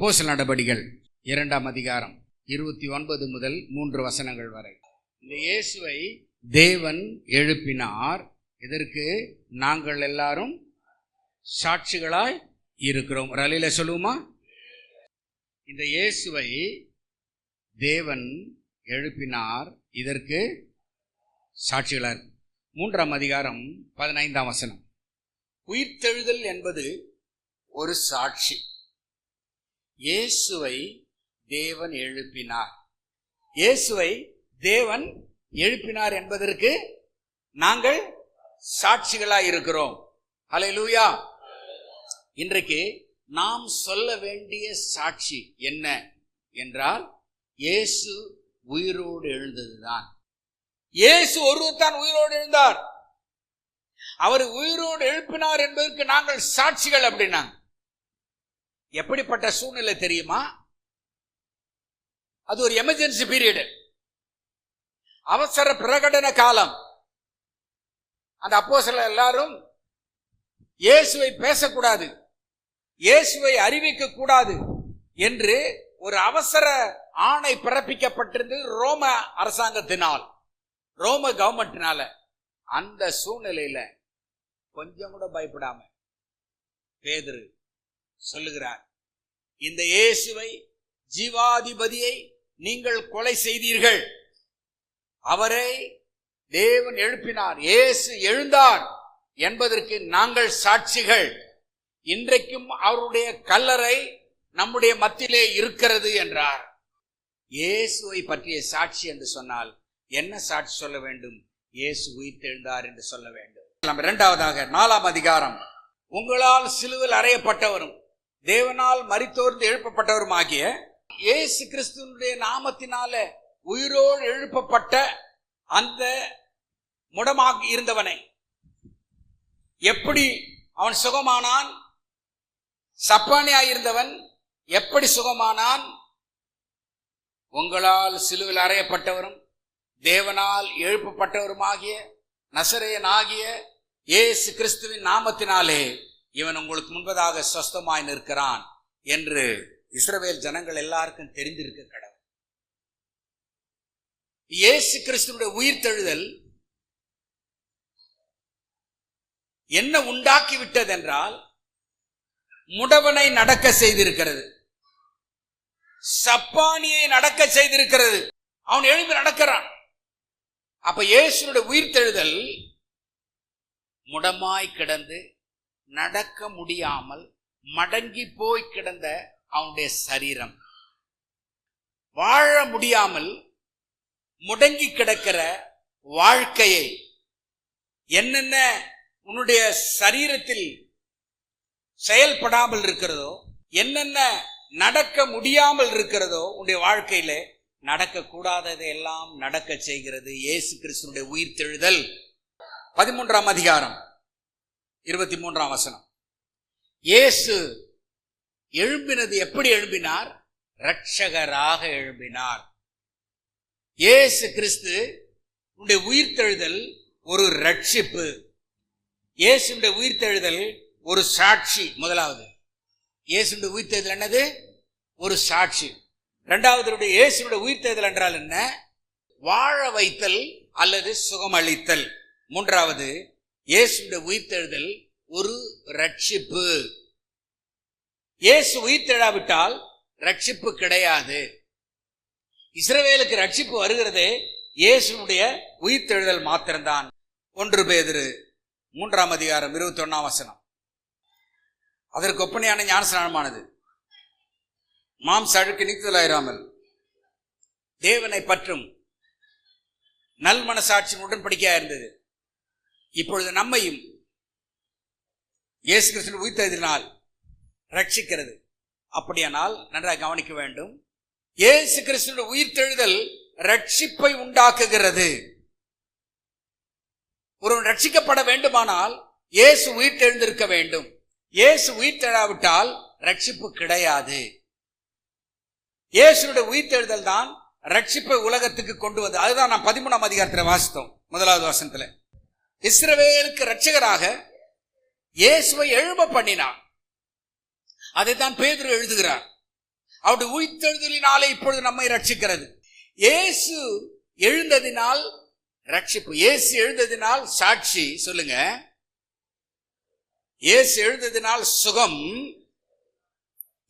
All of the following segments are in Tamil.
அப்போஸ்தலர் நடபடிகள் 2ஆம் அதிகாரம் 29 முதல் 3 வசனங்கள் வரை. இந்த இயேசுவை தேவன் எழுப்பினார். இதற்கு நாங்கள் எல்லாரும் சாட்சிகளாய் இருக்கிறோம். ஒரு அலையில சொல்லுவோமா? இந்த இயேசுவை தேவன் எழுப்பினார், இதற்கு சாட்சிகளார். 3ஆம் அதிகாரம் 15ஆம் வசனம். உயிர்த்தெழுதல் என்பது ஒரு சாட்சி. இயேசுவை தேவன் எழுப்பினார். இயேசுவை தேவன் எழுப்பினார் என்பதற்கு நாங்கள் சாட்சிகளாய் இருக்கிறோம். ஹல்லேலூயா. இன்றைக்கு நாம் சொல்ல வேண்டிய சாட்சி என்ன என்றால், இயேசு உயிரோடு எழுந்ததுதான். இயேசு ஒருவர் தான் உயிரோடு எழுந்தார். அவர் உயிரோடு எழுப்பினார் என்பதற்கு நாங்கள் சாட்சிகள். அப்படின்னா எப்படிப்பட்ட சூழ்நிலை தெரியுமா? அது ஒரு எமர்ஜென்சி பீரியடு, அவசர பிரகடன காலம். அந்த அப்போஸ்தலர் எல்லாரும் இயேசுவை பேசக்கூடாது, இயேசுவை அறிவிக்க கூடாது என்று ஒரு அவசர ஆணை பிறப்பிக்கப்பட்டிருந்தது ரோம அரசாங்கத்தினால், ரோம கவர்மெண்ட்னால. அந்த சூழ்நிலையில கொஞ்சம் கூட பயப்படாம பேதுரு சொல்லுகிறார், இந்த இயேசுவை ஜீவாதிபதியை நீங்கள் கொலை செய்தீர்கள், அவரை தேவன் எழுப்பினார், இயேசு எழுந்தார் என்பதற்கு நாங்கள் சாட்சிகள். இன்றைக்கும் அவருடைய கல்லறை நம்முடைய மத்தியிலே இருக்கிறது என்றார். இயேசுவை பற்றிய சாட்சி என்று சொன்னால் என்ன சாட்சி சொல்ல வேண்டும்? இயேசு உயிர்த்தெழுந்தார் என்று சொல்ல வேண்டும். 2ஆவதாக 4ஆம் அதிகாரம். உங்களால் சிலுவையில் அறையப்பட்டவரும் தேவனால் மரித்தோர்ந்து எழுப்பப்பட்டவரும் ஆகிய இயேசு கிறிஸ்துவினுடைய நாமத்தினால உயிரோடு எழுப்பப்பட்ட அந்த முடமாக இருந்தவனை எப்படி அவன் சுகமானான்? சப்பானியாயிருந்தவன் எப்படி சுகமானான்? உங்களால் சிலுவையில் அறையப்பட்டவரும் தேவனால் எழுப்பப்பட்டவருமாகிய நசரேயனாகிய இயேசு கிறிஸ்துவின் நாமத்தினாலே இவன் உங்களுக்கு முன்பதாக சொஸ்தமாய் நிற்கிறான் என்று இஸ்ரவேல் ஜனங்கள் எல்லாருக்கும் தெரிந்திருக்க கடவுள். இயேசு கிறிஸ்துவினுடைய உயிர்த்தெழுதல் என்ன உண்டாக்கி விட்டது என்றால், முடவனை நடக்க செய்திருக்கிறது, சப்பானியை நடக்க செய்திருக்கிறது. அவன் எழுப்பி நடக்கிறான். அப்ப இயேசுனுடைய உயிர்த்தெழுதல் முடமாய் கிடந்து நடக்க முடியாமல் மடங்கி போய் கிடந்த அவனுடைய சரீரம், வாழ முடியாமல் முடங்கி கிடக்கிற வாழ்க்கையை, என்னென்ன உன்னுடைய சரீரத்தில் செயல்படாமல் இருக்கிறதோ, என்னென்ன நடக்க முடியாமல் இருக்கிறதோ உன்னுடைய வாழ்க்கையில, நடக்க கூடாததை எல்லாம் நடக்க செய்கிறது இயேசு கிறிஸ்துவினுடைய உயிர்த்தெழுதல். 13ஆம் அதிகாரம் 23ஆம் வசனம். இயேசு எழும்பினது எப்படி எழும்பினார்? இரட்சகராக எழும்பினார். இயேசு கிறிஸ்து உயிர்த்தெழுதல் ஒரு ரட்சிப்பு. இயேசுடைய உயிர்த்தெழுதல் ஒரு சாட்சி. முதலாவது, இயேசுடைய உயிர்த்தெழுதல் என்னது? ஒரு சாட்சி. இரண்டாவது, இயேசுடைய உயிர்த்தெழுதல் என்றால் என்ன? வாழ வைத்தல் அல்லது சுகமளித்தல். மூன்றாவது, இயேசுடைய உயிர்த்தெழுதல் ஒரு ரட்சிப்பு. இயேசு உயிர்த்தெழாவிட்டால் ரட்சிப்பு கிடையாது. இஸ்ரவேலுக்கு ரட்சிப்பு வருகிறதே இயேசுடைய உயிர்த்தெழுதல் மாத்திரம்தான். 1 பேதுரு 3ஆம் அதிகாரம் 21ஆம் வசனம். அதற்கு ஒப்பனையான ஞானஸ்நானமானது மாம்ச அழுக்கு நீக்குதலாயிராமல் தேவனை பற்றும் நல் மனசாட்சியின் உடன்படிக்கையா இருந்தது. இப்பொழுது நம்மையும் இயேசு கிறிஸ்துவின் உயிர்த்தெழுதலினால் ரட்சிக்கிறது. அப்படியானால் நன்றாக கவனிக்க வேண்டும். இயேசு கிறிஸ்துவின் உயிர்த்தெழுதல் ரட்சிப்பை உண்டாக்குகிறது. ஒருவன் ரட்சிக்கப்பட வேண்டுமானால் இயேசு உயிர்த்தெழுந்திருக்க வேண்டும். இயேசு உயிர்த்தெழாவிட்டால் ரட்சிப்பு கிடையாது. இயேசுடைய உயிர்த்தெழுதல் தான் ரட்சிப்பை உலகத்துக்கு கொண்டு வந்து. அதுதான் நாம் 13ஆம் அதிகாரத்தில் வாசித்தோம். 1வது வசனத்துல இஸ்ரவேலுக்கு ரட்சகராக இயேசுவை எழும்ப பண்ணினார். அதைத்தான் பேதுரு எழுதுகிறார். அவருடைய உயிர்த்தெழுதலினாலே இப்பொழுது நம்மை ரட்சிக்கிறது. இயேசு எழுந்ததினால் ரட்சிப்பு. இயேசு எழுந்ததினால் சாட்சி. சொல்லுங்க, இயேசு எழுந்ததினால் சுகம்,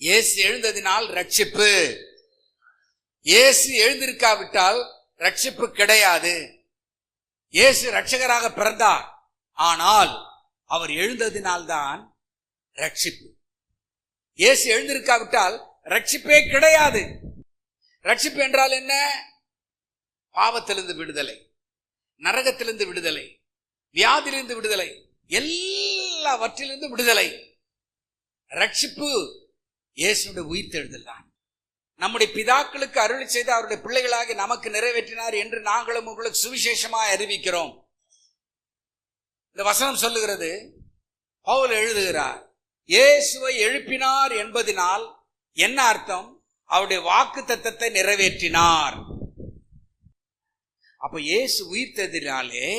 இயேசு எழுந்ததினால் ரட்சிப்பு. இயேசு எழுந்திருக்காவிட்டால் ரட்சிப்பு கிடையாது. இயேசு ரட்சகராக பிறந்தார், ஆனால் அவர் எழுந்ததினால்தான் ரட்சிப்பு. இயேசு எழுந்திருக்காவிட்டால் ரட்சிப்பே கிடையாது. ரட்சிப்பு என்றால் என்ன? பாவத்திலிருந்து விடுதலை, நரகத்திலிருந்து விடுதலை, வியாதியிலிருந்து விடுதலை, எல்லாவற்றிலிருந்து விடுதலை. ரட்சிப்பு இயேசுடைய உயிர்த்தெழுதல் தான். நம்முடைய பிதாக்களுக்கு அருளி செய்து அவருடைய பிள்ளைகளாகி நமக்கு நிறைவேற்றினார் என்று நாங்களும் உங்களுக்கு சுவிசேஷமாய் அறிவிக்கிறோம். இந்த வசனம் சொல்லுகிறது, பவுல் எழுதுகிறார், இயேசுவை எழுப்பினார் என்பதனால் என்ன அர்த்தம்? அவருடைய வாக்கு தத்தத்தை நிறைவேற்றினார். அப்ப இயேசு உயிர்த்ததினாலே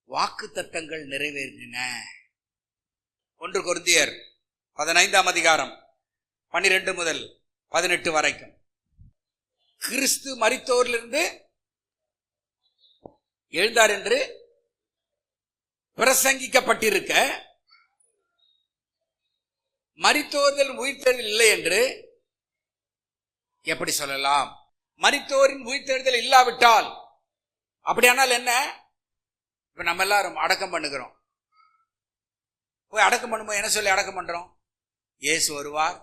வாக்கு தத்தங்கள் நிறைவேறின. 1 கொரிந்தியர் 15ஆம் அதிகாரம் 12 முதல் 18 வரைக்கும். கிறிஸ்து மரித்தோரிலிருந்து எழுந்தார் என்று பிரசங்கிக்கப்பட்டிருக்க, மரித்தோரில் உயிர்த்தெழுதல் இல்லை என்று எப்படி சொல்லலாம்? மரித்தோரின் உயிர்த்தெழுதல் இல்லாவிட்டால், அப்படியானால் என்ன? இப்ப நம்ம எல்லாரும் அடக்கம் பண்ணுகிறோம். போய் அடக்கம் பண்ணும்போது என்ன சொல்லி அடக்கம் பண்றோம்? இயேசு வருவார்,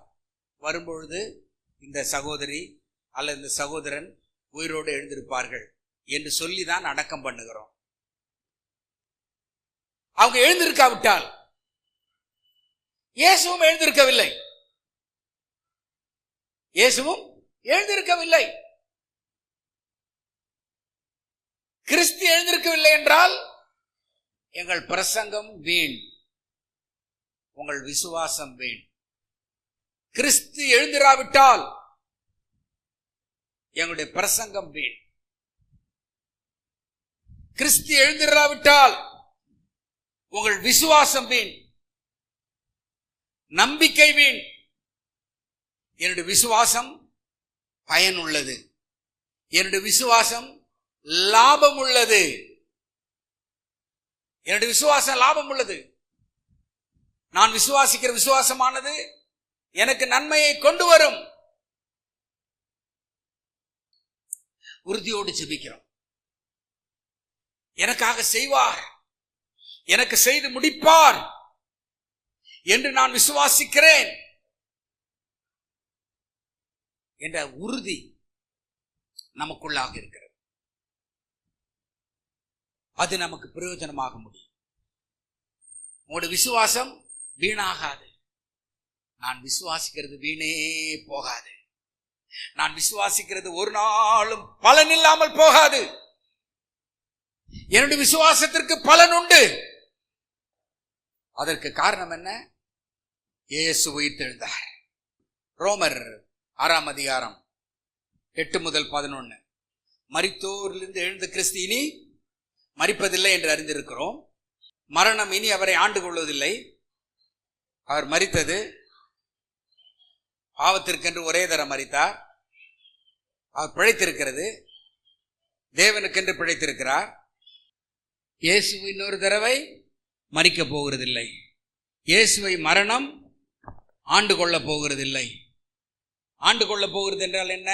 வரும்பொழுது இந்த சகோதரி அல்லது இந்த சகோதரன் உயிரோடு எழுந்திருப்பார்கள் என்று சொல்லிதான் அடக்கம் பண்ணுகிறோம். அவங்க எழுந்திருக்காவிட்டால், இயேசுவும் எழுந்திருக்கவில்லை, இயேசுவும் எழுந்திருக்கவில்லை. கிறிஸ்து எழுந்திருக்கவில்லை என்றால் எங்கள் பிரசங்கம் வீண், உங்கள் விசுவாசம் வீண். கிறிஸ்து எழுந்திராவிட்டால் எங்களுடைய பிரசங்கம் வீண். கிறிஸ்து எழுந்திராவிட்டால் உங்கள் விசுவாசம் வீண், நம்பிக்கை வீண். என்னுடைய விசுவாசம் பயன் உள்ளது, என்னுடைய விசுவாசம் லாபம் உள்ளது, என்னுடைய விசுவாசம் லாபம் உள்ளது. நான் விசுவாசிக்கிற விசுவாசமானது எனக்கு நன்மையை கொண்டு வரும். உறுதியோடு ஜெபிக்கிறோம், எனக்காக செய்வார், எனக்கு செய்து முடிப்பார் என்று நான் விசுவாசிக்கிறேன் என்ற உறுதி நமக்குள்ளாக இருக்கிறது. அது நமக்கு பிரயோஜனமாக முடியும். உங்களுடைய விசுவாசம் வீணாகாது. நான் விசுவாசிக்கிறது வீணே போகாது. நான் விசுவாசிக்கிறது ஒரு நாளும் பலன் இல்லாமல் போகாது. என்னுடைய விசுவாசத்திற்கு பலன் உண்டு. அதற்கு காரணம் என்ன? இயேசு உயிர்த்தெழுந்தார். ரோமர் 6ஆம் அதிகாரம் 8 முதல் 11. மரித்தோரிலிருந்து எழுந்த கிறிஸ்து இனி மரிப்பதில்லை என்று அறிந்திருக்கிறோம். மரணம் இனி அவரை ஆண்டு கொள்வதில்லை. அவர் மரித்தது பாவத்திற்கென்று ஒரே தரம் மரித்தார். அவர் பிழைத்திருக்கிறது, தேவனுக்கென்று பிழைத்திருக்கிறார். இயேசு இன்னொரு தடவை மரிக்க போகிறதில்லை. இயேசுவை மரணம் ஆண்டு கொள்ள போகிறதில்லை. ஆண்டு கொள்ள போகிறது என்றால் என்ன?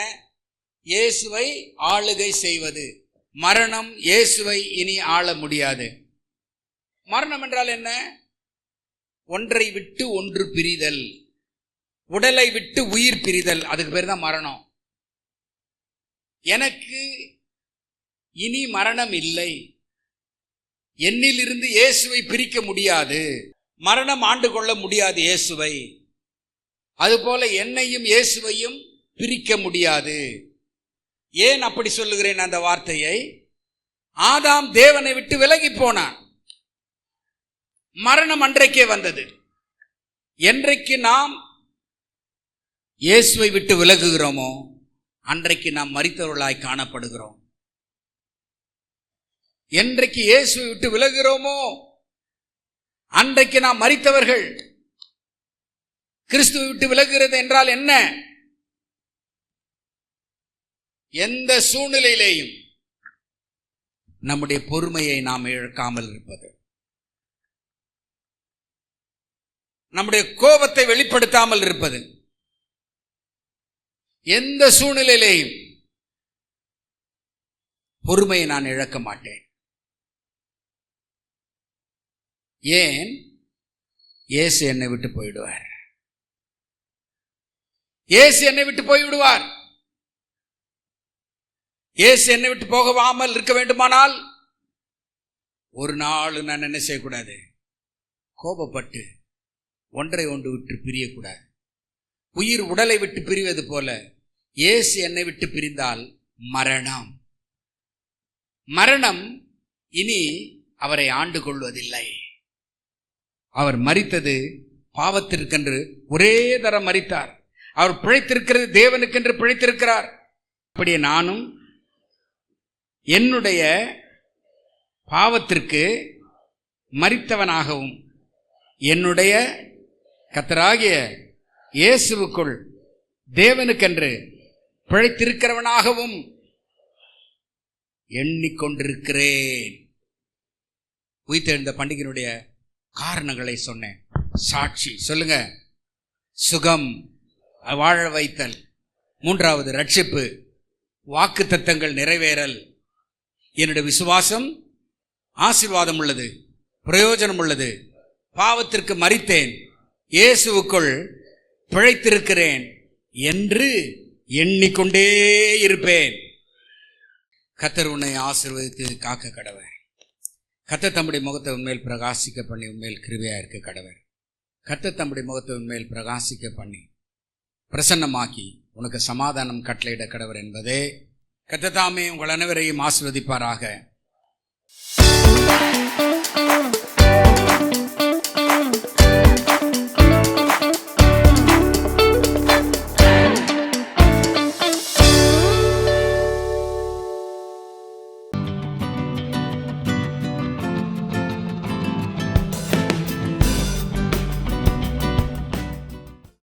இயேசுவை ஆளுகை செய்வது. மரணம் இயேசுவை இனி ஆள முடியாது. மரணம் என்றால் என்ன? ஒன்றை விட்டு ஒன்று பிரிதல், உடலை விட்டு உயிர் பிரிதல். அதுக்கு பேர் தான் மரணம். எனக்கு இனி மரணம் இல்லை. என்னிலிருந்து இயேசுவை பிரிக்க முடியாது. மரணம் ஆண்டு கொள்ள முடியாது இயேசுவை. அதுபோல என்னையும் இயேசுவையும் பிரிக்க முடியாது. ஏன் அப்படி சொல்லுகிறேன் அந்த வார்த்தையை? ஆதாம் தேவனை விட்டு விலகி போனான். மரணம் அன்றைக்கே வந்தது. என்றைக்கு நாம் இயேசுவை விட்டு விலகுகிறோமோ அன்றைக்கு நாம் மரித்தவர்களாய் காணப்படுகிறோம். என்றைக்கு இயேசுவை விட்டு விலகுகிறோமோ அன்றைக்கு நாம் மரித்தவர்கள். கிறிஸ்துவை விட்டு விலகுகிறது என்றால் என்ன? எந்த சூழ்நிலையிலேயும் நம்முடைய பொறுமையை நாம் இழக்காமல் இருப்பது, நம்முடைய கோபத்தை வெளிப்படுத்தாமல் இருப்பது, எந்த சூழ்நிலையிலேயும் பொறுமையை நான் இழக்க மாட்டேன். ஏன்? இயேசு என்னை விட்டு போய்விடுவார். இயேசு என்னை விட்டு போய்விடுவார். இயேசு என்னை விட்டு போகாமல் இருக்க வேண்டுமானால் ஒரு நாள் நான் என்ன செய்யக்கூடாது? கோபப்பட்டு ஒன்றை ஒன்று விட்டு பிரியக்கூடாது. உயிர் உடலை விட்டு பிரிவது போல இயேசு என்னை விட்டு பிரிந்தால் மரணம். மரணம் இனி அவரை ஆண்டு கொள்வதில்லை. அவர் மரித்தது பாவத்திற்கென்று ஒரே தரம் மரித்தார். அவர் பிழைத்திருக்கிறது தேவனுக்கென்று பிழைத்திருக்கிறார். அப்படியே நானும் என்னுடைய பாவத்திற்கு மரித்தவனாகவும் என்னுடைய கர்த்தராகிய இயேசுவுக்குள் தேவனுக்கென்று பிழைத்திருக்கிறவனாகவும் எண்ணிக்கொண்டிருக்கிறேன். உயிர்த்தெழுந்த பண்டிகையினுடைய காரணங்களை சொன்னேன். சாட்சி சொல்லுங்க. சுகம், வாழ வைத்தல், மூன்றாவது ரட்சிப்பு, வாக்கு தத்தங்கள் நிறைவேறல். என்னுடைய விசுவாசம் ஆசீர்வாதம் உள்ளது, பிரயோஜனம் உள்ளது. பாவத்திற்கு மரித்தேன், இயேசுவுக்குள் பிழைத்திருக்கிறேன் என்று எண்ணிக்கொண்டே இருப்பேன். கர்த்தர் உன்னை ஆசீர்வதித்து காக்க கடவர். கர்த்தர் தம்முடைய முகத்தை உண்மையில் பிரகாசிக்க பண்ணி உண்மையில் கிருபையா இருக்க கடவர். கர்த்தர் தம்முடைய முகத்தை உண்மையில் பிரகாசிக்க பண்ணி பிரசன்னமாக்கி உனக்கு சமாதானம் கட்டளையிட கடவர் என்பதே. கர்த்தர் தாமே உங்கள் அனைவரையும் ஆசீர்வதிப்பாராக.